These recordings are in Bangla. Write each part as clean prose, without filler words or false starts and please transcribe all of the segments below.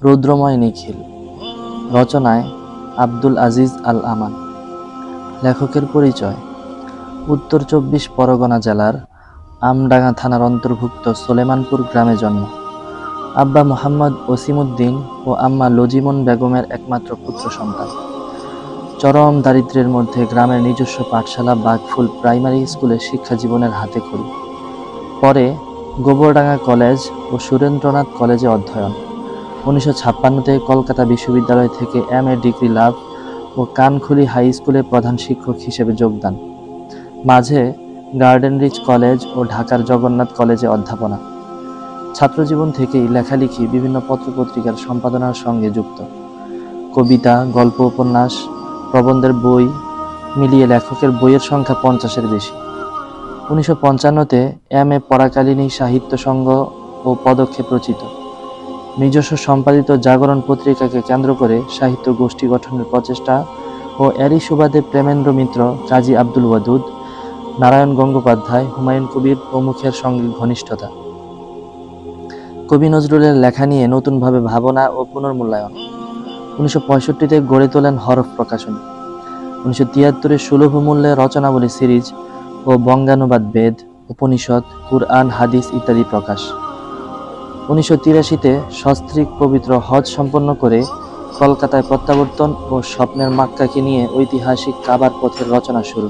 রৌদ্রময় নিখিল। রচনায় আব্দুল আজিজ আল আমান। লেখকের পরিচয়। উত্তর ২৪ পরগনা জেলার আমডাঙ্গা থানার অন্তর্ভুক্ত সোলেমানপুর গ্রামে জন্ম। আব্বা মোহাম্মদ ওসিমউদ্দিন ও আম্মা লজিমন বেগমের একমাত্র পুত্র সন্তান। চরম দারিদ্র্যের মধ্যে গ্রামের নিজস্ব পাঠশালা বাঘফুল প্রাইমারি স্কুলে শিক্ষা জীবনের হাতেখড়ি। পরে গোবরডাঙ্গা কলেজ ও সুরেন্দ্রনাথ কলেজে অধ্যয়ন। ১৯৫৬-তে কলকাতা বিশ্ববিদ্যালয় থেকে MA ডিগ্রি লাভ ও কানখুলি হাই স্কুলে প্রধান শিক্ষক হিসেবে যোগদান। মাঝে গার্ডেন রিচ কলেজ ও ঢাকার জগন্নাথ কলেজে অধ্যাপনা। ছাত্রজীবন থেকেই লেখালেখি, বিভিন্ন পত্রপত্রিকার সম্পাদনার সঙ্গে যুক্ত। কবিতা, গল্প, উপন্যাস, প্রবন্ধের বই মিলিয়ে লেখকের বইয়ের সংখ্যা ৫০-এর বেশি। ১৯৫৫-তে MA পরাকালীনই সাহিত্য সংঘ ও পদক্ষেপ রচিত। নিজস্ব সম্পাদিত জাগরণ পত্রিকাকে কেন্দ্র করে সাহিত্য গোষ্ঠী গঠনের প্রচেষ্টা ও এরই সুবাদে প্রেমেন্দ্র মিত্র, কাজী আব্দুল ওয়াদুদ, নারায়ণ গঙ্গোপাধ্যায়, হুমায়ুন কবির প্রমুখের সঙ্গে ঘনিষ্ঠতা। কবি নজরুলের লেখা নিয়ে নতুনভাবে ভাবনা ও পুনর্মূল্যায়ন। ১৯৬৫-তে গড়ে তোলেন হরফ প্রকাশনী। ১৯৭৩-এ সুলভ মূল্যে রচনাবলী সিরিজ ও বঙ্গানুবাদ বেদ, উপনিষদ, কুরআন, হাদিস ইত্যাদি প্রকাশ। ১৯৮৩-তে সস্ত্রীক পবিত্র হজ সম্পন্ন করে কলকাতায় প্রত্যাবর্তন ও স্বপ্নের মাক্কাকে নিয়ে ঐতিহাসিক কাবার পথের রচনা শুরু।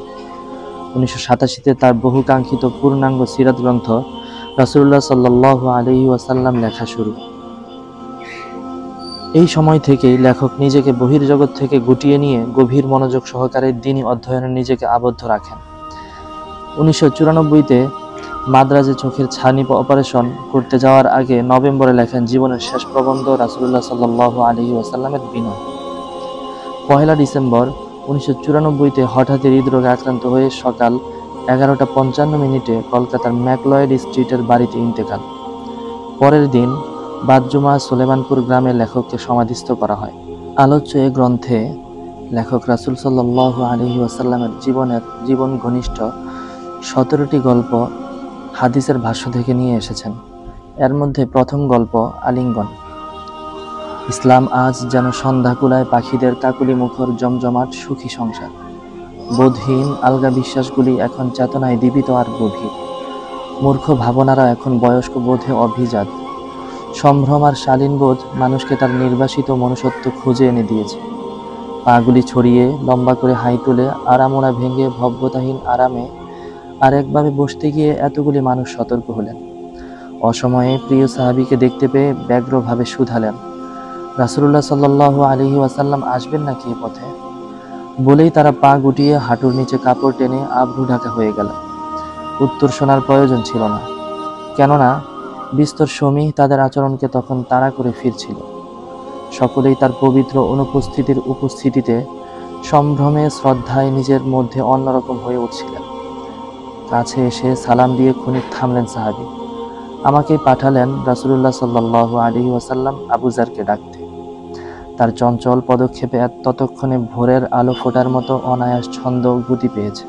১৯৮৭-তে তার বহুকাঙ্ক্ষিত পূর্ণাঙ্গ সিরাত গ্রন্থ রাসূলুল্লাহ সাল্লাল্লাহু আলাইহি ওয়াসাল্লাম লেখা শুরু। এই সময় থেকেই লেখক নিজেকে বহির্জগৎ থেকে গুটিয়ে নিয়ে গভীর মনোযোগ সহকারে দ্বীনি অধ্যয়নে নিজেকে আবদ্ধ রাখেন। ১৯৯৪-তে মাদ্রাজে চোখের ছানি অপারেশন করতে যাওয়ার আগে নভেম্বরে লেখেন জীবনের শেষ প্রবন্ধ রাসূলুল্লাহ সাল্লাল্লাহু আলাইহি ওয়াসাল্লামের বিনয়। ১ ডিসেম্বর ১৯৯৪-তে হঠাৎই হৃদরোগে আক্রান্ত হয়ে সকাল ১১টা ৫৫ কলকাতার ম্যাকলয়েড স্ট্রিটের বাড়িতে ইন্তেকাল। পরের দিন বাদ-জুমা সোলেমানপুর গ্রামে লেখককে সমাধিস্থ করা হয়। আলোচ্য এ গ্রন্থে লেখক রাসূল সাল্লাল্লাহু আলাইহি ওয়াসাল্লামের জীবন ঘনিষ্ঠ ১৭টি গল্প হাদিসের ভাষ্য থেকে নিয়ে এসেছেন। এর মধ্যে প্রথম গল্প আলিঙ্গন। ইসলাম আজ যেন সন্ধ্যা কুলায় পাখিদের কাকুলি মুখর জমজমাট সুখী সংসার। বোধহীন আলগা বিশ্বাসগুলি এখন চেতনায় দীপিত আর গভীর। মূর্খ ভাবনারা এখন বয়স্ক বোধে অভিজাত। সম্ভ্রম আর শালীনবোধ মানুষকে তার নির্বাসিত মনুষ্যত্ব খুঁজে এনে দিয়েছে। পাগুলি ছড়িয়ে লম্বা করে হাই তুলে আরামোড়া ভেঙে ভব্যতাহীন আরামে আরেকভাবে বসতে গিয়ে এতগুলি মানুষ সতর্ক হলেন। অসময়ে প্রিয় সাহাবীকে দেখতে পেয়ে ব্যগ্রভাবে শুধালেন, রাসূলুল্লাহ সাল্লাল্লাহু আলাইহি ওয়াসাল্লাম আসবেন নাকি এ পথে? বলেই তারা পা গুটিয়ে হাঁটুর নিচে কাপড় টেনে আব্রু ঢাকা হয়ে গেল। উত্তর শোনার প্রয়োজন ছিল না, কেননা বিস্তর সমীহ তাদের আচরণকে তখন তাড়া করে ফিরছিল। সকলেই তার পবিত্র অনুপস্থিতির উপস্থিতিতে সম্ভ্রমে শ্রদ্ধায় নিজের মধ্যে অন্যরকম হয়ে উঠছিলেন। কাছে এসে সালাম দিয়ে খানিক থামলেন সাহাবী। আমাকেই পাঠালেন রাসূলুল্লাহ সাল্লাল্লাহু আলাইহি ওয়াসাল্লাম আবু যারকে ডাকতে। তার চঞ্চল পদক্ষেপে ততক্ষণে ভোরের আলো ফোটার মতো অনায়াস ছন্দ গতি পেয়েছে।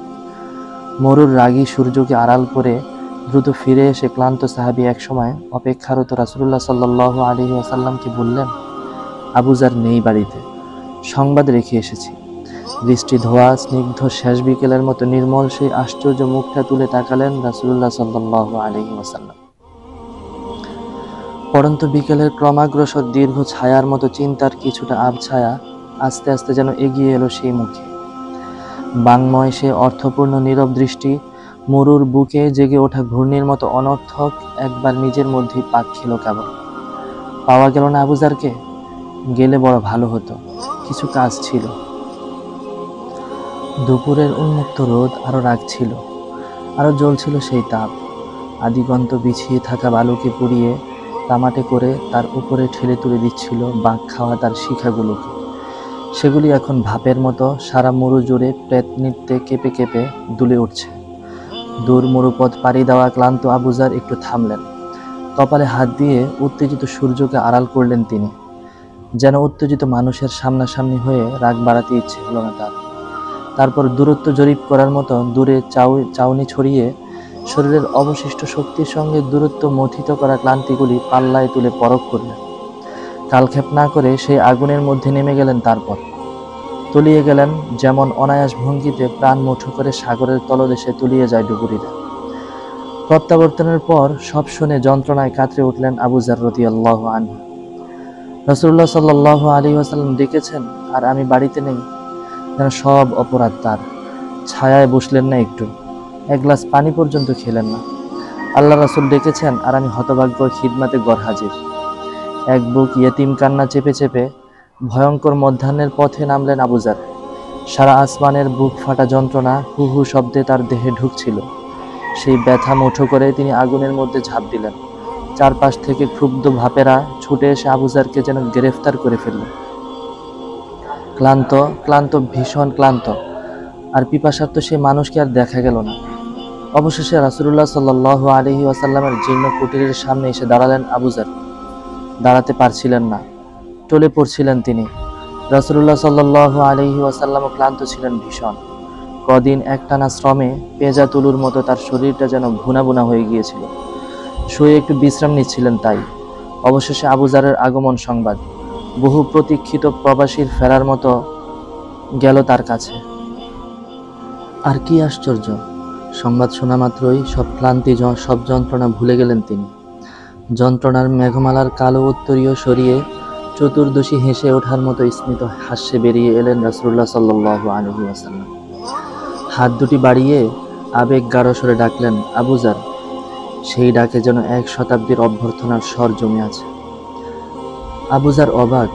মরুর রাগী সূর্যকে আড়াল করে দ্রুত ফিরে এসে ক্লান্ত সাহাবী একসময় অপেক্ষারত রাসূলুল্লাহ সাল্লাল্লাহু আলাইহি ওয়াসাল্লামকে বললেন, আবু যার নেই বাড়িতে, সংবাদ রেখে এসেছি। বৃষ্টি ধোয়া স্নিগ্ধ শেষ বিকেলের মতো নির্মল সেই আশ্চর্য মুখটা তুলে তাকালেন রাসূলুল্লাহ সাল্লাল্লাহু আলাইহি ওয়াসাল্লাম। পড়ন্ত বিকেলের ক্রমাগ্রসর দীর্ঘ ছায়ার মতো চিন্তার কিছুটা আবছায়া আস্তে আস্তে যেন এগিয়ে এলো সেই মুখে। বাংময় সে অর্থপূর্ণ নীরব দৃষ্টি, মরুর বুকে জেগে ওঠা ঘূর্ণির মতো অনর্থক একবার নিজের মধ্যেই পাক খেল কেবল। পাওয়া গেল না আবু যারকে? গেলে বড় ভালো হতো, কিছু কাজ ছিল। দুপুরের উন্মুক্ত রোদ আরো রাগ ছিল, আরো জ্বলছিল সেই তাপ। আদিগন্ত বিছিয়ে থাকা বালুকে পুড়িয়ে তামাটে করে তার উপরে ঠেলে তুলে দিচ্ছিল বাঘ খাওয়া তার শিখাগুলোকে। সেগুলি এখন ভাপের মতো সারা মরু জুড়ে প্রেত নৃত্যে কেঁপে কেঁপে দুলে উঠছে। দূর মরুপথ পাড়ি দেওয়া ক্লান্ত আবু যার একটু থামলেন। কপালে হাত দিয়ে উত্তেজিত সূর্যকে আড়াল করলেন তিনি। যেন উত্তেজিত মানুষের সামনাসামনি হয়ে রাগ বাড়াতে ইচ্ছে হলো না তার। তারপর দূরত্ব জরিপ করার মতো দূরে চাউনি ছড়িয়ে শরীরের অবশিষ্ট শক্তির সঙ্গে দূরত্ব মথিত করা ক্লান্তিগুলি পাল্লায় তুলে পরখ করলেন। কালক্ষেপ না করে সেই আগুনের মধ্যে নেমে গেলেন। তারপর তলিয়ে গেলেন, যেমন অনায়াস ভঙ্গিতে প্রাণ মুঠো করে সাগরের তলদেশে তলিয়ে যায় ডুবুরিরা। প্রত্যাবর্তনের পর সব শুনে যন্ত্রণায় কাতরে উঠলেন আবু যার রাদিয়াল্লাহু আনহু। রাসূলুল্লাহ সাল্লাল্লাহু আলাইহি ওয়াসাল্লাম ডেকেছেন আর আমি বাড়িতে নেই, যেন সব অপরাধ তার। ছায়ায় বসলেন না একটু, এক গ্লাস পানি পর্যন্ত খেলেন না। আল্লাহ রাসূল ডেকেছেন আর আমি হতভাগ্য খিদমাতে গরহাজির। এক বুক ইয়েতিম কান্না চেপে চেপে ভয়ঙ্কর মধ্যাহ্নের পথে নামলেন আবু যার। সারা আসমানের বুক ফাটা যন্ত্রণা হু হু শব্দে তার দেহে ঢুকছিল। সেই ব্যথা মুঠো করে তিনি আগুনের মধ্যে ঝাঁপ দিলেন। চারপাশ থেকে ক্ষুব্ধ ভাপেরা ছুটে এসে আবু যারকে যেন গ্রেফতার করে ফেলল। ক্লান্ত ক্লান্ত ভীষণ ক্লান্ত আর পিপাসার্ত সেই মানুষকে আর দেখা গেল না। অবশেষে রাসূলুল্লাহ সাল্লাল্লাহু আলাইহি ওয়াসাল্লামের জীর্ণ কুটিরের সামনে এসে দাঁড়ালেন আবু যার। দাঁড়াতে পারছিলেন না, টলে পড়ছিলেন তিনি। রাসূলুল্লাহ সাল্লাল্লাহু আলাইহি ওয়াসাল্লামও ক্লান্ত ছিলেন ভীষণ। কদিন একটানা শ্রমে পেঁজা তুলুর মতো তার শরীরটা যেন ভুনা ভুনা হয়ে গিয়েছিল। শুয়ে একটু বিশ্রাম নিচ্ছিলেন তাই। অবশেষে আবু যারের আগমন সংবাদ বহু প্রতীক্ষিত প্রবাসীর ফেরার মতো গেল তার কাছে। আর কি আশ্চর্য, সংবাদ শোনা মাত্রই সব ক্লান্তি সব যন্ত্রণা ভুলে গেলেন তিনি। যন্ত্রণার মেঘমালার কালো উত্তরীয় সরিয়ে চতুর্দশী হেসে ওঠার মতো স্মিত হাস্যে বেরিয়ে এলেন রাসূলুল্লাহ সাল্লাল্লাহু আলাইহি ওয়াসাল্লাম। হাত দুটি বাড়িয়ে আবেগ গাঢ় স্বরে ডাকলেন, আবু যার। সেই ডাকে যেন এক শতাব্দীর অভ্যর্থনার স্বর জমে আছে। আবু যার অবাক,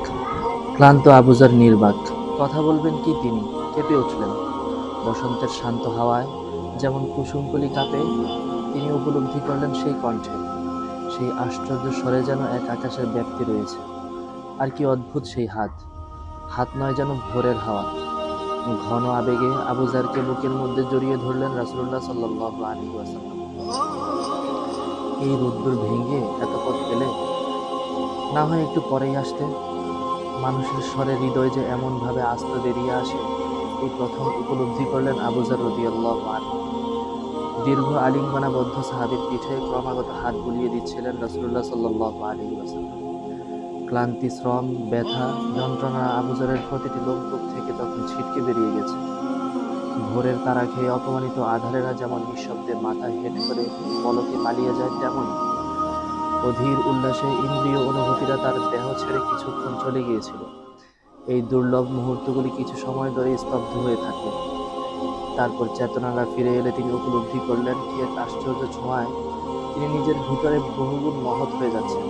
ক্লান্ত আবু যার নির্বাক। কথা বলবেন কি তিনি কেঁপে উঠলেন। বসন্তের শান্ত হাওয়ায় যেমন কুসুমকলি কাঁপে, তিনি উপলব্ধি করলেন সেই কণ্ঠে, সেই আশ্চর্য স্বরে যেন এক আকাশের ব্যাপ্তি রয়েছে। আর কি অদ্ভুত সেই হাত, হাত নয় যেন ভোরের হাওয়া। ঘন আবেগে আবু যারকে বুকের মধ্যে জড়িয়ে ধরলেন রাসূলুল্লাহ সাল্লাল্লাহু আলাইহি ওয়াসাল্লাম। এই রোদ্দুর ভেঙে এত পথ পেলে, না হয় একটু পরেই আসতে। মানুষের স্বরে হৃদয় যে এমনভাবে আস্ত বেরিয়ে আসে, এই প্রথম উপলব্ধি করলেন আবু যার রাদিয়াল্লাহু আনহু। দীর্ঘ আলিঙ্গনাবদ্ধ সাহাবীর পিঠে ক্রমাগত হাত বুলিয়ে দিচ্ছিলেন রাসূলুল্লাহ সাল্লাল্লাহু আলাইহি ওয়াসাল্লাম। ক্লান্তি, শ্রম, ব্যথা, যন্ত্রণা আবু যারের প্রতিটি লোমকূপ থেকে তখন ছিটকে বেরিয়ে গেছে। ভোরের তারা খেয়ে অপমানিত আধারেরা যেমন নিঃশব্দে মাথা হেঁট করে পলকে পালিয়ে যায়, তেমন অধীর উল্লাসে ইন্দ্রিয় অনুভূতিরা তার দেহ ছেড়ে কিছুক্ষণ চলে গিয়েছিল। এই দুর্লভ মুহূর্তগুলি কিছু সময় ধরে স্তব্ধ হয়ে থাকে। তারপর চেতনারা ফিরে এলে তিনি উপলব্ধি করলেন কি এক আশ্চর্য ছোঁয়ায় তিনি নিজের ভিতরে বহুগুণ মহৎ হয়ে যাচ্ছেন।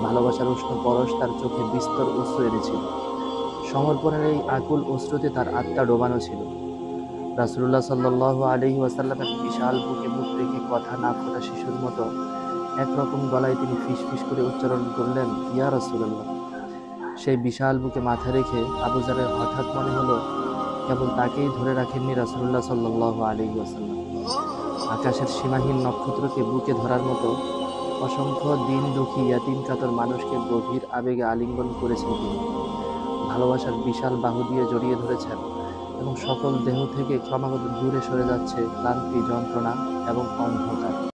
ভালোবাসার উষ্ণ পরশ তার চোখে বিস্তর অশ্রু এনেছিল। সমর্পণের এই আকুল অশ্রুতে তার আত্মা ডোবানো ছিল। রাসূলুল্লাহ সাল্লাল্লাহু আলাইহি ওয়াসাল্লামের বিশাল বুকে মুখ রেখে কথা না ফোটা শিশুর মতো একরকম গলায় তিনি ফিসফিস করে উচ্চারণ করলেন, ইয়া রাসূলুল্লাহ। সেই বিশাল বুকে মাথা রেখে আবু যারের হঠাৎ মনে হলো কেবল তাকেই ধরে রাখেননি রাসূলুল্লাহ সাল্লাল্লাহু আলাইহি ওয়াসাল্লাম। আকাশের সীমাহীন নক্ষত্রকে বুকে ধরার মতো অসংখ্য দিন দুঃখী ইয়াতীম কাতর মানুষকে গভীর আবেগে আলিঙ্গন করেছেন তিনি। ভালোবাসার বিশাল বাহু দিয়ে জড়িয়ে ধরেছেন এবং সকল দেহ থেকে ক্রমাগত দূরে সরে যাচ্ছে ক্লান্তি, যন্ত্রণা এবং অন্ধকার।